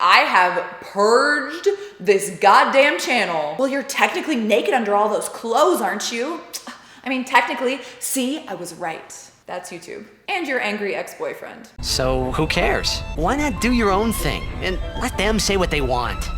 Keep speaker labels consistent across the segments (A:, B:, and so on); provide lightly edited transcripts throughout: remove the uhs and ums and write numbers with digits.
A: I have purged this goddamn channel. Well, you're technically naked under all those clothes, aren't you? I mean, technically, see, I was right. That's YouTube. And your angry ex-boyfriend.
B: So who cares? Why not do your own thing and let them say what they want?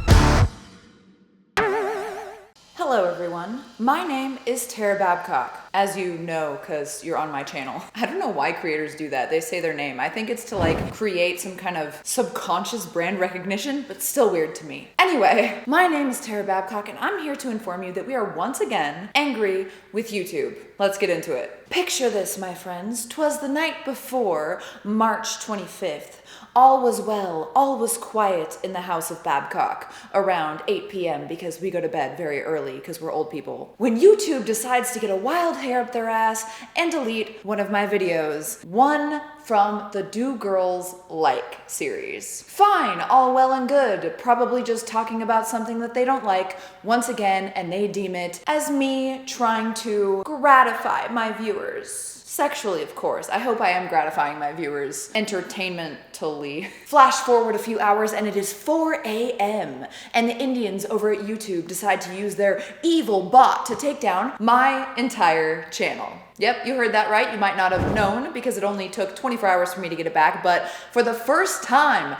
A: Hello everyone, my name is Tara Babcock, as you know because you're on my channel. I don't know why creators do that, they say their name. I think it's to like create some kind of subconscious brand recognition, but still weird to me. Anyway, my name is Tara Babcock and I'm here to inform you that we are once again angry with YouTube. Let's get into it. Picture this, my friends, 'twas the night before March 25th. All was well, all was quiet in the house of Babcock around 8 p.m. because we go to bed very early because we're old people. When YouTube decides to get a wild hair up their ass and delete one of my videos, one from the Do Girls Like series. Fine, all well and good, probably just talking about something that they don't like once again, and they deem it as me trying to gratify my viewers. Sexually, of course. I hope I am gratifying my viewers entertainmentally. Flash forward a few hours and it is 4 a.m. and the Indians over at YouTube decide to use their evil bot to take down my entire channel. Yep, you heard that right. You might not have known because it only took 24 hours for me to get it back, but for the first time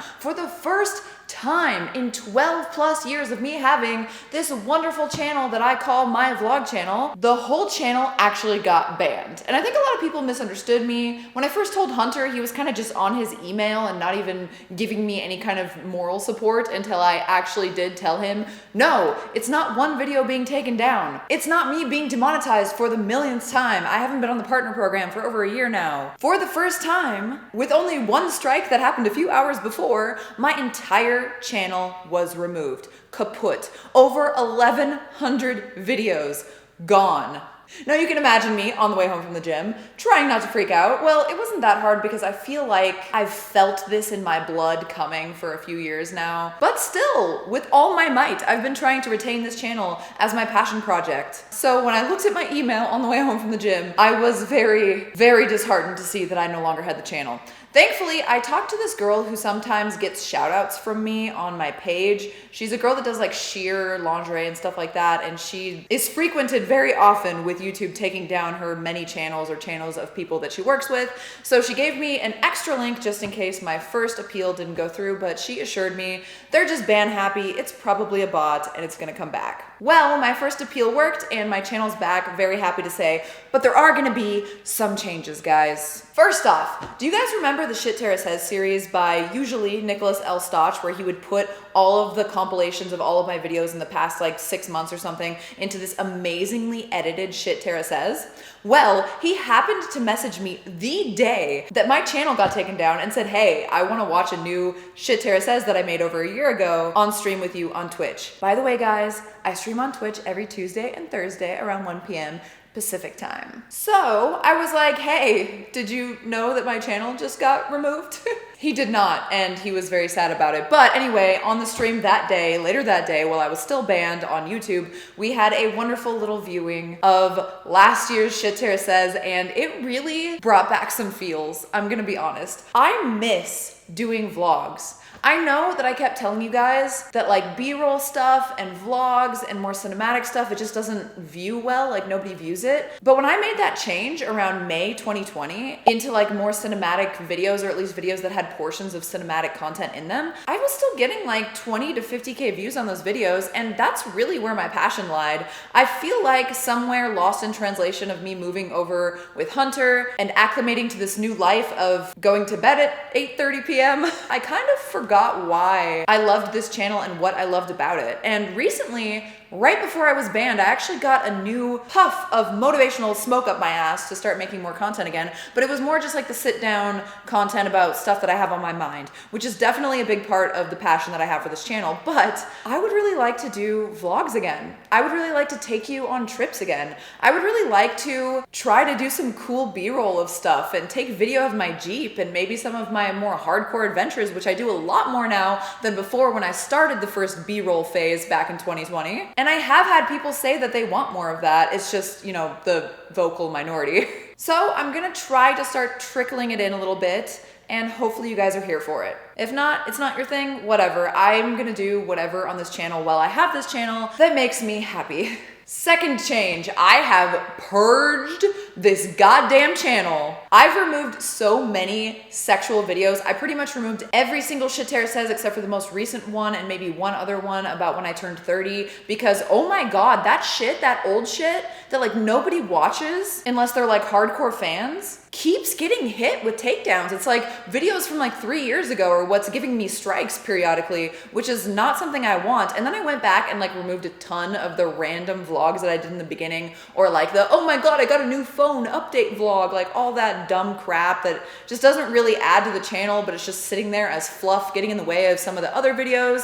A: in 12 plus years of me having this wonderful channel that I call my vlog channel, the whole channel actually got banned. And I think a lot of people misunderstood me. When I first told Hunter, he was kind of just on his email and not even giving me any kind of moral support until I actually did tell him, no, it's not one video being taken down. It's not me being demonetized for the millionth time. I haven't been on the partner program for over a year now. For the first time, with only one strike that happened a few hours before, my entire channel was removed. Kaput. Over 1,100 videos gone. Now you can imagine me on the way home from the gym, trying not to freak out. Well, it wasn't that hard because I feel like I've felt this in my blood coming for a few years now. But still, with all my might, I've been trying to retain this channel as my passion project. So when I looked at my email on the way home from the gym, I was very, very disheartened to see that I no longer had the channel. Thankfully, I talked to this girl who sometimes gets shout outs from me on my page. She's a girl that does like sheer lingerie and stuff like that, and she is frequented very often with YouTube taking down her many channels or channels of people that she works with. So she gave me an extra link just in case my first appeal didn't go through, but she assured me they're just ban happy, it's probably a bot, and it's gonna come back. Well, my first appeal worked and my channel's back, very happy to say, but there are gonna be some changes, guys. First off, do you guys remember the Shit Tara Says series by usually Nicholas L. Stotch, where he would put all of the compilations of all of my videos in the past like 6 months or something into this amazingly edited Shit Tara Says? Well, he happened to message me the day that my channel got taken down and said, hey, I want to watch a new Shit Tara Says that I made over a year ago on stream with you on Twitch. By the way, guys, I stream on Twitch every Tuesday and Thursday around 1 p.m. Pacific time. So I was like, hey, did you know that my channel just got removed? He did not, and he was very sad about it. But anyway, on the stream that day, later that day, while I was still banned on YouTube, we had a wonderful little viewing of last year's Shit Tara Says, and it really brought back some feels, I'm gonna be honest. I miss doing vlogs. I know that I kept telling you guys that like B-roll stuff and vlogs and more cinematic stuff, it just doesn't view well, like nobody views it. But when I made that change around May 2020 into like more cinematic videos, or at least videos that had portions of cinematic content in them, I was still getting like 20 to 50K views on those videos, and that's really where my passion lied. I feel like somewhere lost in translation of me moving over with Hunter and acclimating to this new life of going to bed at 8:30 p.m. I kind of forgot why I loved this channel and what I loved about it. And recently, right before I was banned, I actually got a new puff of motivational smoke up my ass to start making more content again, but it was more just like the sit down content about stuff that I have on my mind, which is definitely a big part of the passion that I have for this channel. But I would really like to do vlogs again. I would really like to take you on trips again. I would really like to try to do some cool B-roll of stuff and take video of my Jeep and maybe some of my more hardcore adventures, which I do a lot more now than before when I started the first B-roll phase back in 2020. And I have had people say that they want more of that. It's just, you know, the vocal minority. So I'm gonna try to start trickling it in a little bit and hopefully you guys are here for it. If not, it's not your thing, whatever. I'm gonna do whatever on this channel while I have this channel that makes me happy. Second change, I have purged this goddamn channel. I've removed so many sexual videos. I pretty much removed every single shit Tara says except for the most recent one and maybe one other one about when I turned 30 because oh my god, that shit, that old shit that like nobody watches unless they're like hardcore fans keeps getting hit with takedowns. It's like videos from like 3 years ago are what's giving me strikes periodically, which is not something I want. And then I went back and like removed a ton of the random vlogs that I did in the beginning, or like the, oh my god, I got a new phone update vlog, like all that dumb crap that just doesn't really add to the channel, but it's just sitting there as fluff, getting in the way of some of the other videos.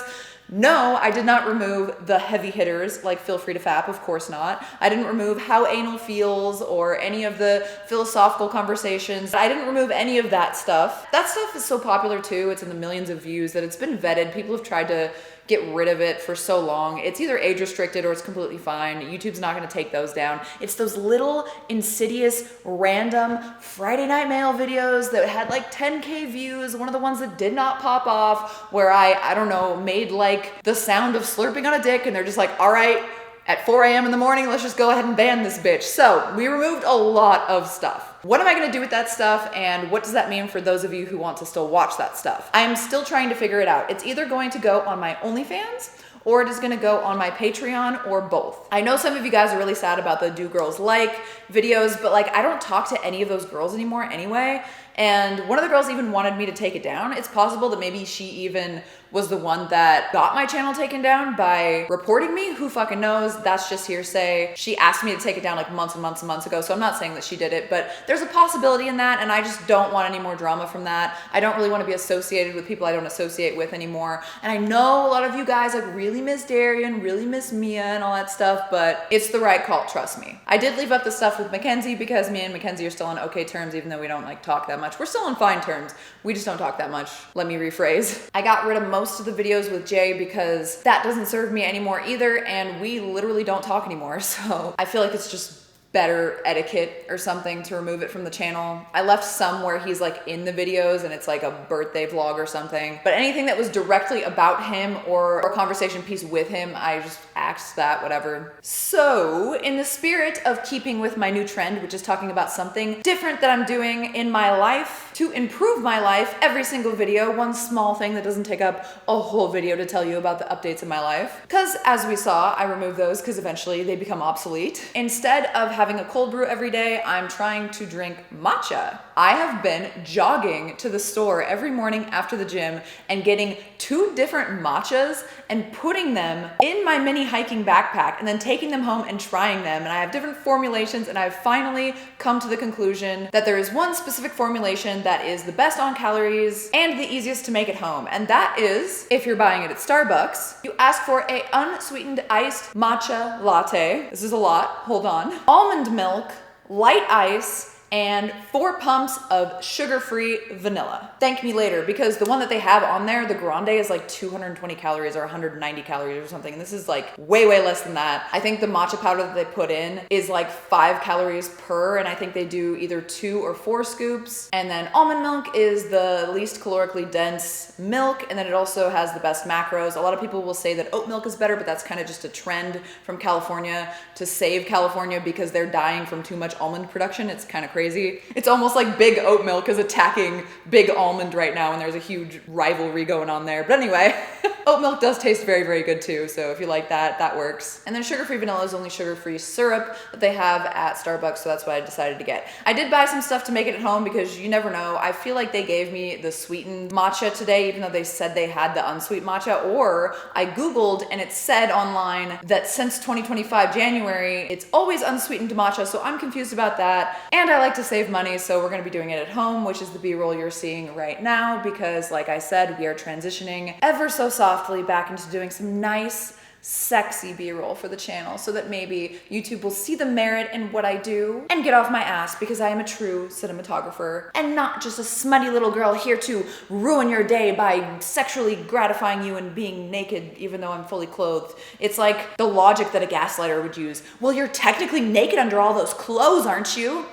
A: No, I did not remove the heavy hitters like Feel Free to Fap, of course not. I didn't remove How Anal Feels or any of the philosophical conversations. I didn't remove any of that stuff. That stuff is so popular too. It's in the millions of views that it's been vetted. People have tried to get rid of it for so long. It's either age restricted or it's completely fine. YouTube's not gonna take those down. It's those little insidious, random Friday Night Mail videos that had like 10K views. One of the ones that did not pop off where I don't know, made like the sound of slurping on a dick and they're just like, all right, at 4 a.m. in the morning, let's just go ahead and ban this bitch. So we removed a lot of stuff. What am I gonna do with that stuff and what does that mean for those of you who want to still watch that stuff? I'm still trying to figure it out. It's either going to go on my OnlyFans or it is gonna go on my Patreon or both. I know some of you guys are really sad about the Do Girls Like videos, but like I don't talk to any of those girls anymore anyway. And one of the girls even wanted me to take it down. It's possible that maybe she even was the one that got my channel taken down by reporting me. Who fucking knows? That's just hearsay. She asked me to take it down like months and months and months ago, so I'm not saying that she did it, but there's a possibility in that, and I just don't want any more drama from that. I don't really want to be associated with people I don't associate with anymore. And I know a lot of you guys like really miss Darian, really miss Mia and all that stuff, but it's the right call, trust me. I did leave up the stuff with Mackenzie because me and Mackenzie are still on okay terms, even though we don't like talk that much. We're still on fine terms. We just don't talk that much. Let me rephrase. I got rid of most of the videos with Jay because that doesn't serve me anymore either, and we literally don't talk anymore. So I feel like it's just better etiquette or something to remove it from the channel. I left some where he's like in the videos and it's like a birthday vlog or something, but anything that was directly about him or a conversation piece with him, I just axed that, whatever. So in the spirit of keeping with my new trend, which is talking about something different that I'm doing in my life to improve my life, every single video, one small thing that doesn't take up a whole video to tell you about the updates in my life. Because as we saw, I removed those because eventually they become obsolete. Instead of having a cold brew every day, I'm trying to drink matcha. I have been jogging to the store every morning after the gym and getting 2 different matchas and putting them in my mini hiking backpack and then taking them home and trying them. And I have different formulations, and I've finally come to the conclusion that there is one specific formulation that is the best on calories and the easiest to make at home. And that is, if you're buying it at Starbucks, you ask for a unsweetened iced matcha latte. This is a lot, hold on. Almond milk, light ice, and 4 pumps of sugar-free vanilla. Thank me later, because the one that they have on there, the grande, is like 220 calories or 190 calories or something. And this is like way less than that. I think the matcha powder that they put in is like 5 calories per, and I think they do either 2 or 4 scoops. And then almond milk is the least calorically dense milk, and then it also has the best macros. A lot of people will say that oat milk is better, but that's kind of just a trend from California to save California because they're dying from too much almond production. It's kind of crazy. It's almost like big oat milk is attacking big almond right now, and there's a huge rivalry going on there. But anyway, oat milk does taste very good too, so if you like that, that works. And then sugar-free vanilla is only sugar-free syrup that they have at Starbucks, so that's what I decided to get. I did buy some stuff to make it at home because you never know. I feel like they gave me the sweetened matcha today, even though they said they had the unsweet matcha, or I Googled and it said online that since 2025 January, it's always unsweetened matcha, so I'm confused about that. And I like to save money, so we're gonna be doing it at home, which is the B-roll you're seeing right now, because like I said, we are transitioning ever so softly back into doing some nice, sexy B-roll for the channel so that maybe YouTube will see the merit in what I do and get off my ass, because I am a true cinematographer and not just a smutty little girl here to ruin your day by sexually gratifying you and being naked even though I'm fully clothed. It's like the logic that a gaslighter would use. Well, you're technically naked under all those clothes, aren't you?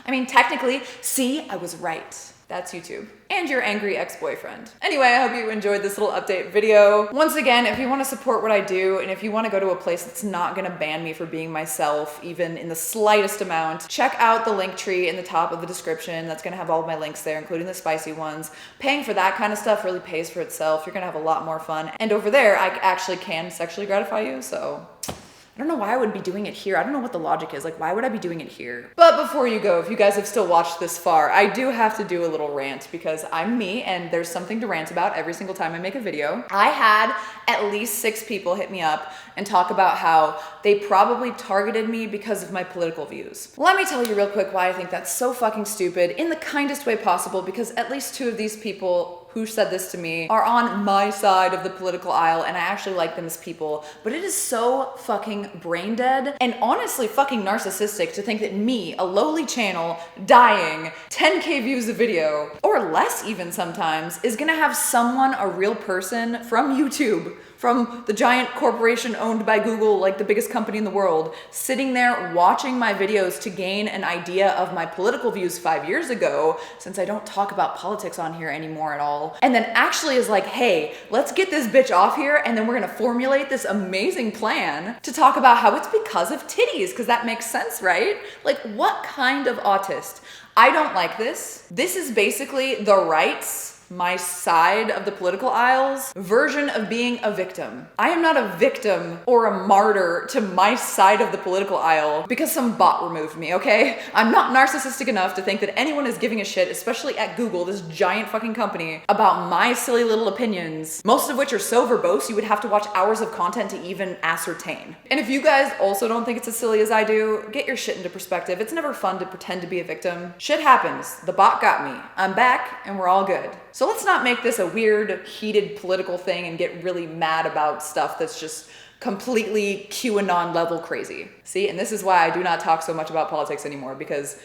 A: I mean, technically, see, I was right. That's YouTube. And your angry ex-boyfriend. Anyway, I hope you enjoyed this little update video. Once again, if you want to support what I do, and if you want to go to a place that's not gonna ban me for being myself, even in the slightest amount, check out the link tree in the top of the description. That's gonna have all of my links there, including the spicy ones. Paying for that kind of stuff really pays for itself. You're gonna have a lot more fun. And over there, I actually can sexually gratify you, so I don't know why I would be doing it here. I don't know what the logic is. Like, why would I be doing it here? But before you go, if you guys have still watched this far, I do have to do a little rant because I'm me and there's something to rant about every single time I make a video. I had at least 6 people hit me up and talk about how they probably targeted me because of my political views. Let me tell you real quick why I think that's so fucking stupid in the kindest way possible, because at least 2 of these people who said this to me are on my side of the political aisle, and I actually like them as people, but it is so fucking brain dead and honestly fucking narcissistic to think that me, a lowly channel, dying, 10K views a video, or less even sometimes, is gonna have someone, a real person from YouTube, from the giant corporation owned by Google, like the biggest company in the world, sitting there watching my videos to gain an idea of my political views 5 years ago, since I don't talk about politics on here anymore at all, and then actually is like, hey, let's get this bitch off here, and then we're gonna formulate this amazing plan to talk about how it's because of titties, because that makes sense, right? Like, what kind of autist? I don't like this. This is basically the right's, my side of the political aisle's version of being a victim. I am not a victim or a martyr to my side of the political aisle because some bot removed me, okay? I'm not narcissistic enough to think that anyone is giving a shit, especially at Google, this giant fucking company, about my silly little opinions, most of which are so verbose you would have to watch hours of content to even ascertain. And if you guys also don't think it's as silly as I do, get your shit into perspective. It's never fun to pretend to be a victim. Shit happens. The bot got me. I'm back and we're all good. So let's not make this a weird, heated political thing and get really mad about stuff that's just completely QAnon level crazy. See, and this is why I do not talk so much about politics anymore, because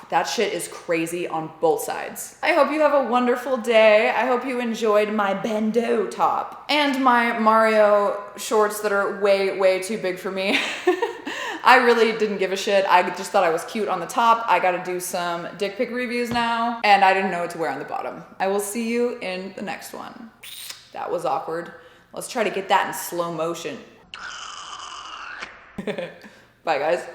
A: that shit is crazy on both sides. I hope you have a wonderful day. I hope you enjoyed my bandeau top and my Mario shorts that are way, way too big for me. I really didn't give a shit. I just thought I was cute on the top. I gotta do some dick pic reviews now, and I didn't know what to wear on the bottom. I will see you in the next one. That was awkward. Let's try to get that in slow motion. Bye, guys.